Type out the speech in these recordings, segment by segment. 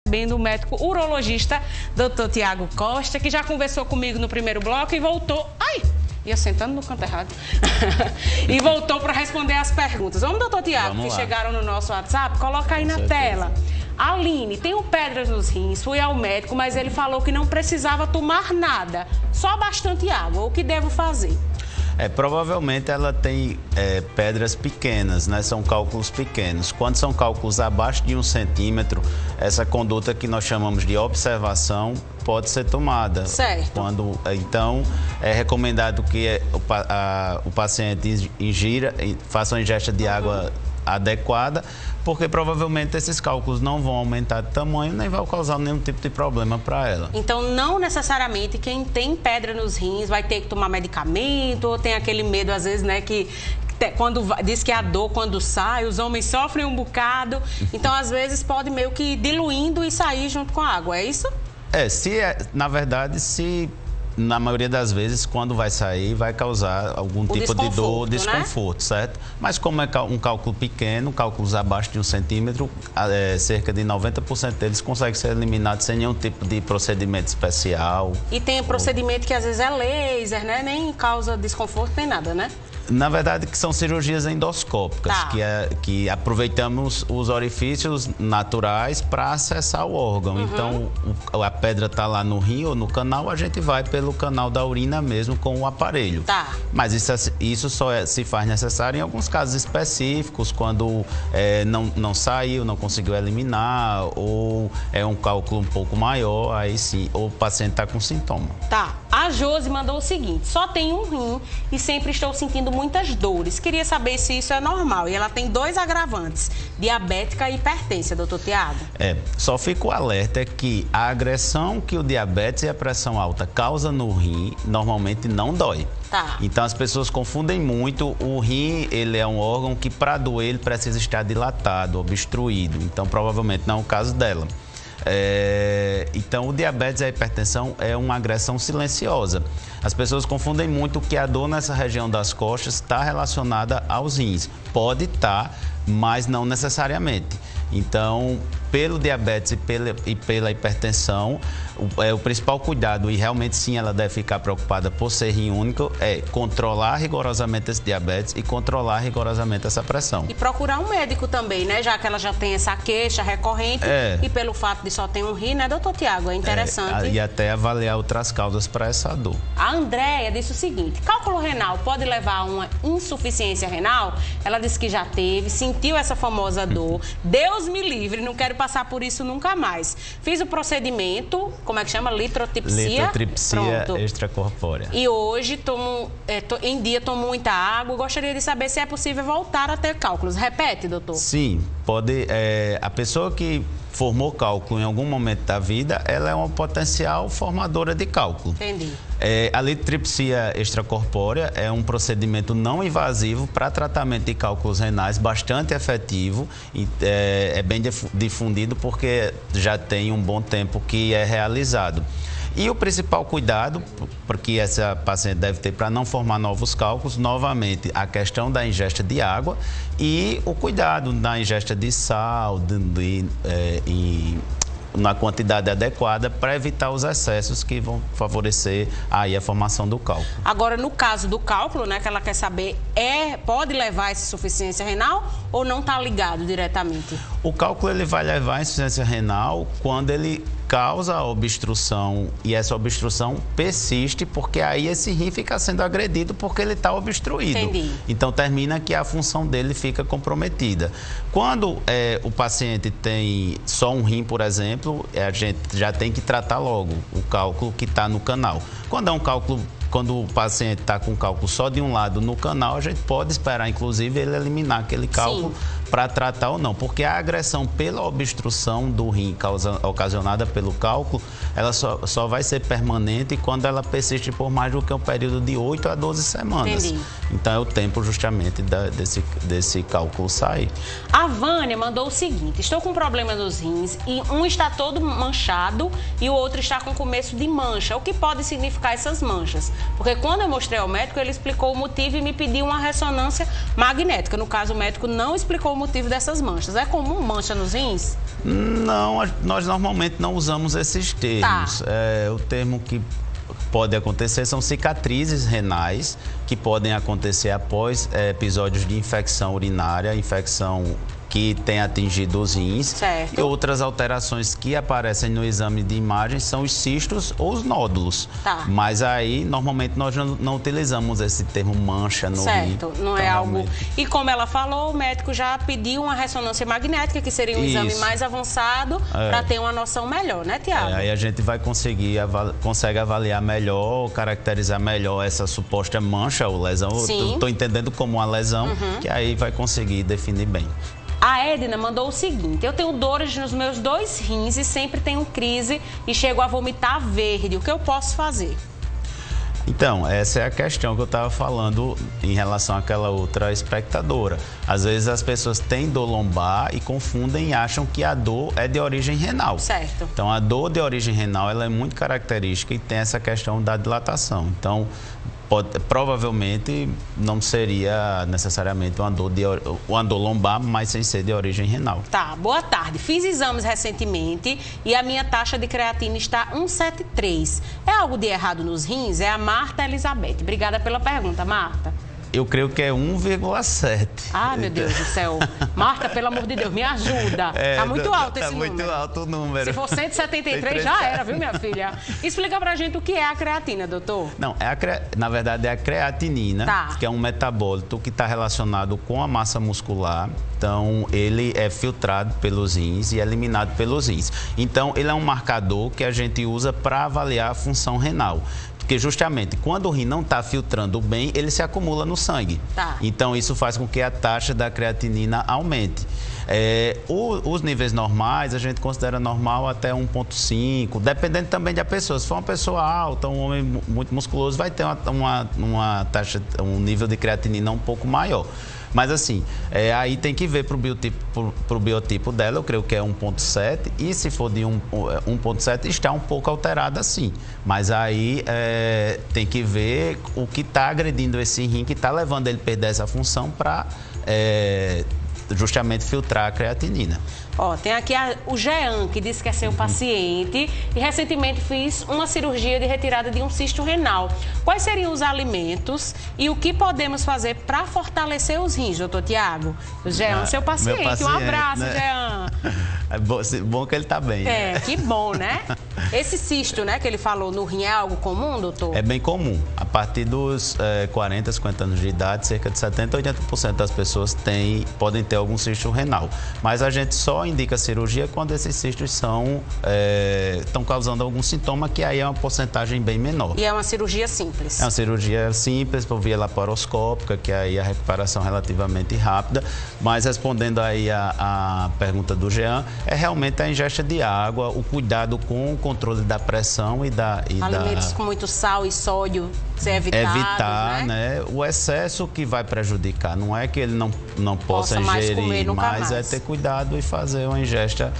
Recebendo o médico urologista, Dr. Tiago Costa, que já conversou comigo no primeiro bloco e voltou... Ai! Ia sentando no canto errado. E voltou para responder as perguntas. Vamos, doutor Tiago, que chegaram no nosso WhatsApp? Coloca aí na tela. Aline, tenho pedras nos rins, fui ao médico, mas ele falou que não precisava tomar nada, só bastante água. O que devo fazer? Provavelmente ela tem pedras pequenas, né? São cálculos pequenos. Quando são cálculos abaixo de 1 centímetro, essa conduta que nós chamamos de observação pode ser tomada. Certo. Então, é recomendado que o paciente faça uma ingesta de água adequada, porque provavelmente esses cálculos não vão aumentar de tamanho nem vão causar nenhum tipo de problema para ela. Então, não necessariamente quem tem pedra nos rins vai ter que tomar medicamento ou tem aquele medo, às vezes, né, que quando diz que a dor quando sai, os homens sofrem um bocado, então às vezes pode meio que ir diluindo e sair junto com a água, é isso? Na verdade, na maioria das vezes, quando vai sair, vai causar algum tipo de dor, desconforto, né? Certo? Mas como é um cálculo pequeno, cálculos abaixo de 1 centímetro, cerca de 90% deles conseguem ser eliminados sem nenhum tipo de procedimento especial. E tem procedimento que às vezes é laser, né? Nem causa desconforto, nem nada, né? Na verdade, que são cirurgias endoscópicas, que aproveitamos os orifícios naturais para acessar o órgão. Então, a pedra está lá no rim ou no canal, a gente vai pelo canal da urina mesmo com o aparelho. Mas isso só se faz necessário em alguns casos específicos, quando não saiu, não conseguiu eliminar, ou é um cálculo um pouco maior, aí sim, ou o paciente está com sintoma. A Josi mandou o seguinte: só tem um rim e sempre estou sentindo muitas dores. Queria saber se isso é normal. E ela tem 2 agravantes, diabética e hipertensão, doutor Tiago. Só fica o alerta que a agressão que o diabetes e a pressão alta causam no rim, normalmente não dói. Então as pessoas confundem muito. O rim, ele é um órgão que para doer ele precisa estar dilatado, obstruído. Então provavelmente não é o caso dela. Então, o diabetes e a hipertensão é uma agressão silenciosa. As pessoas confundem muito que a dor nessa região das costas está relacionada aos rins. Pode estar, mas não necessariamente. Então, pelo diabetes e pela hipertensão, o principal cuidado, e realmente sim ela deve ficar preocupada por ser rim único, é controlar rigorosamente esse diabetes e controlar rigorosamente essa pressão. E procurar um médico também, né? Já que ela já tem essa queixa recorrente e pelo fato de só ter um rim, né, doutor Tiago? É interessante. E até avaliar outras causas para essa dor. A Andréia disse o seguinte: cálculo renal pode levar a uma insuficiência renal? Ela disse que já teve, sentiu essa famosa dor. Deus me livre, não quero passar por isso nunca mais. Fiz o procedimento, como é que chama? Litrotripsia. Litrotripsia extracorpórea. E hoje em dia tomo muita água. Gostaria de saber se é possível voltar a ter cálculos. Repete, doutor. Sim, pode. A pessoa que formou cálculo em algum momento da vida, ela é uma potencial formadora de cálculo. Entendi. A litrotripsia extracorpórea é um procedimento não invasivo para tratamento de cálculos renais, bastante efetivo e é bem difundido porque já tem um bom tempo que é realizado. E o principal cuidado que essa paciente deve ter para não formar novos cálculos, novamente, a questão da ingesta de água e o cuidado na ingesta de sal, na quantidade adequada para evitar os excessos que vão favorecer aí a formação do cálculo. Agora, no caso do cálculo, né, que ela quer saber, pode levar a insuficiência renal ou não está ligado diretamente? O cálculo ele vai levar a insuficiência renal quando ele causa a obstrução e essa obstrução persiste, porque aí esse rim fica sendo agredido porque ele está obstruído. Entendi. Então termina que a função dele fica comprometida. Quando o paciente tem só um rim, por exemplo, a gente já tem que tratar logo o cálculo que está no canal. Quando o paciente está com cálculo só de um lado no canal, a gente pode esperar, inclusive, ele eliminar aquele cálculo para tratar ou não. Porque a agressão pela obstrução do rim ocasionada pelo cálculo, ela só vai ser permanente quando ela persiste por mais do que um período de 8 a 12 semanas. Entendi. Então é o tempo justamente desse cálculo sair. A Vânia mandou o seguinte: estou com problema nos rins e um está todo manchado e o outro está com começo de mancha. O que pode significar essas manchas? Porque quando eu mostrei ao médico, ele explicou o motivo e me pediu uma ressonância magnética. No caso, o médico não explicou o motivo dessas manchas. É comum mancha nos rins? Não, nós normalmente não usamos esses termos. O termo que pode acontecer são cicatrizes renais, que podem acontecer após episódios de infecção urinária, infecção que tem atingido os rins. Certo. E outras alterações que aparecem no exame de imagem são os cistos ou os nódulos. Mas aí, normalmente, nós não utilizamos esse termo mancha no rim. Certo, não é algo... E como ela falou, o médico já pediu uma ressonância magnética, que seria um exame mais avançado, para ter uma noção melhor, né, Tiago? Aí a gente vai consegue avaliar melhor, caracterizar melhor essa suposta mancha ou lesão. Sim. Estou entendendo como uma lesão, que aí vai conseguir definir bem. A Edna mandou o seguinte: eu tenho dores nos meus 2 rins e sempre tenho crise e chego a vomitar verde. O que eu posso fazer? Então, essa é a questão que eu estava falando em relação àquela outra espectadora. Às vezes as pessoas têm dor lombar e confundem e acham que a dor é de origem renal. Certo. Então, a dor de origem renal ela é muito característica e tem essa questão da dilatação. Então, provavelmente não seria necessariamente uma dor lombar, mas sem ser de origem renal. Tá, boa tarde. Fiz exames recentemente e a minha taxa de creatina está 1,73. É algo de errado nos rins? É a Marta Elizabeth. Obrigada pela pergunta, Marta. Eu creio que é 1,7. Ah, meu Deus do céu. Marta, pelo amor de Deus, me ajuda. Tá muito alto esse número. Tá muito alto o número. Se for 173, já era, viu, minha filha? Explica pra gente o que é a creatina, doutor. Não, na verdade é a creatinina, que é um metabólito que está relacionado com a massa muscular. Então, ele é filtrado pelos rins e eliminado pelos rins. Então, ele é um marcador que a gente usa para avaliar a função renal. Porque justamente quando o rim não está filtrando bem, ele se acumula no sangue. Então isso faz com que a taxa da creatinina aumente. Os níveis normais a gente considera normal até 1,5, dependendo também da pessoa. Se for uma pessoa alta, um homem muito musculoso, vai ter uma taxa, um nível de creatinina um pouco maior. Mas assim, aí tem que ver para o biotipo dela, eu creio que é 1,7, e se for de 1,7 está um pouco alterada sim. Mas aí tem que ver o que está agredindo esse rim, que está levando ele a perder essa função para justamente filtrar a creatinina. Ó, tem aqui o Jean, que disse que é seu paciente e recentemente fiz uma cirurgia de retirada de um cisto renal. Quais seriam os alimentos e o que podemos fazer para fortalecer os rins, doutor Tiago? O Jean, seu paciente. Um abraço, né? Jean. É bom que ele está bem. Que bom, né? Esse cisto, né, que ele falou no rim é algo comum, doutor? É bem comum. A partir dos 40, 50 anos de idade, cerca de 70% a 80% das pessoas podem ter algum cisto renal. Mas a gente só indica cirurgia quando esses cistos estão causando algum sintoma, que aí é uma porcentagem bem menor. E é uma cirurgia simples? É uma cirurgia simples, por via laparoscópica, que aí a recuperação é relativamente rápida. Mas respondendo aí a pergunta do Jean, é realmente a ingesta de água, o cuidado com o controle da pressão e alimentos com muito sal e sódio ser evitado, né? O excesso que vai prejudicar, não é que ele não possa ingerir, mas é ter cuidado e fazer uma ingesta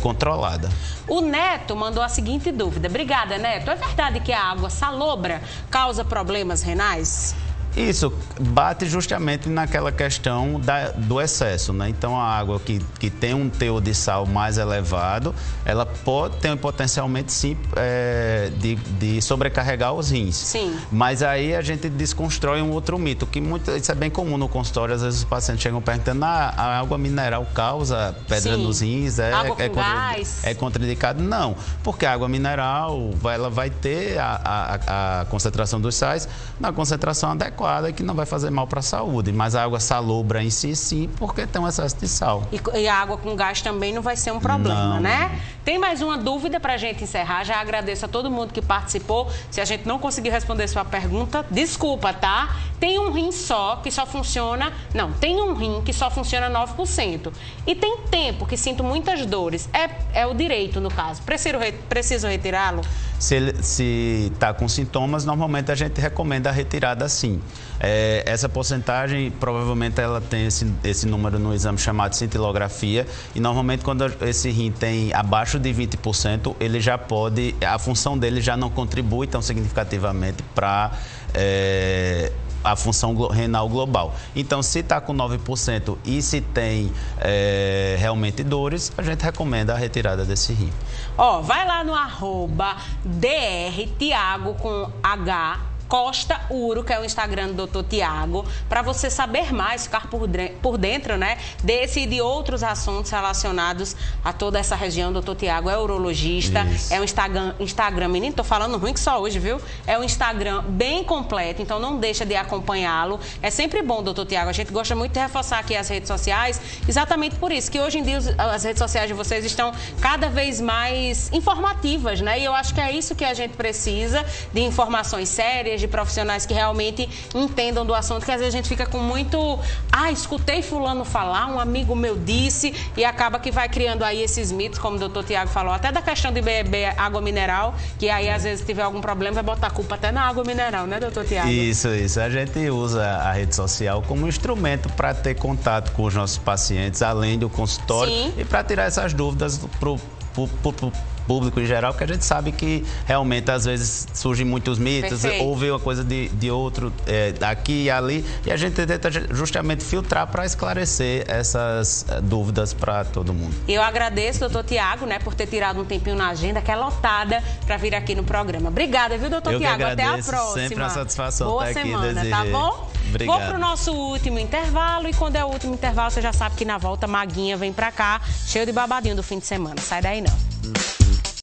controlada. O Neto mandou a seguinte dúvida. Obrigada, Neto. É verdade que a água salobra causa problemas renais? Isso bate justamente naquela questão do excesso, né? Então, a água que tem um teor de sal mais elevado, ela pode ter potencialmente, sim, de sobrecarregar os rins. Sim. Mas aí a gente desconstrói um outro mito, que isso é bem comum no consultório. Às vezes os pacientes chegam perguntando: a água mineral causa pedra nos rins? Gás? É contraindicado? Não, porque a água mineral ela vai ter a concentração dos sais na concentração adequada, que não vai fazer mal para a saúde, mas a água salobra em si, sim, porque tem um excesso de sal. E a água com gás também não vai ser um problema, né? Tem mais uma dúvida para a gente encerrar. Já agradeço a todo mundo que participou. Se a gente não conseguir responder sua pergunta, desculpa, tá? Tem um rim só que só funciona... Não, tem um rim que só funciona 9%. E tem tempo que sinto muitas dores. É o direito, no caso. Preciso retirá-lo? Se está com sintomas, normalmente a gente recomenda a retirada sim. Essa porcentagem, provavelmente ela tem esse número no exame chamado cintilografia, e normalmente quando esse rim tem abaixo de 20%, ele já pode, a função dele já não contribui tão significativamente para a função renal global. Então, se está com 9% e se tem realmente dores, a gente recomenda a retirada desse rim. Vai lá no @drtiago com H, Costa Uro, que é o Instagram do Dr. Tiago, para você saber mais, ficar por dentro, né, desse e de outros assuntos relacionados a toda essa região. O Dr. Tiago é urologista. Isso. É um Instagram, menino, tô falando ruim que só hoje, viu? É um Instagram bem completo, então não deixa de acompanhá-lo. É sempre bom, Dr. Tiago, a gente gosta muito de reforçar aqui as redes sociais, exatamente por isso, que hoje em dia as redes sociais de vocês estão cada vez mais informativas, né? E eu acho que é isso que a gente precisa, de informações sérias, de profissionais que realmente entendam do assunto, que às vezes a gente fica com muito... escutei fulano falar, um amigo meu disse, e acaba que vai criando aí esses mitos, como o doutor Tiago falou, até da questão de beber água mineral, que aí às vezes tiver algum problema, vai botar a culpa até na água mineral, né, doutor Tiago? Isso. A gente usa a rede social como instrumento para ter contato com os nossos pacientes, além do consultório. Sim. E para tirar essas dúvidas pro público em geral, porque a gente sabe que realmente às vezes surgem muitos mitos. Perfeito. Houve uma coisa de outro aqui e ali, e a gente tenta justamente filtrar para esclarecer essas dúvidas para todo mundo. Eu agradeço, doutor Tiago, né, por ter tirado um tempinho na agenda, que é lotada, para vir aqui no programa. Obrigada, viu, doutor Tiago? Até a próxima. Sempre uma satisfação Boa estar aqui. Semana, tá bom? Obrigado. Vou pro nosso último intervalo, e quando é o último intervalo, você já sabe que na volta Maguinha vem pra cá, cheio de babadinho do fim de semana. Sai daí não.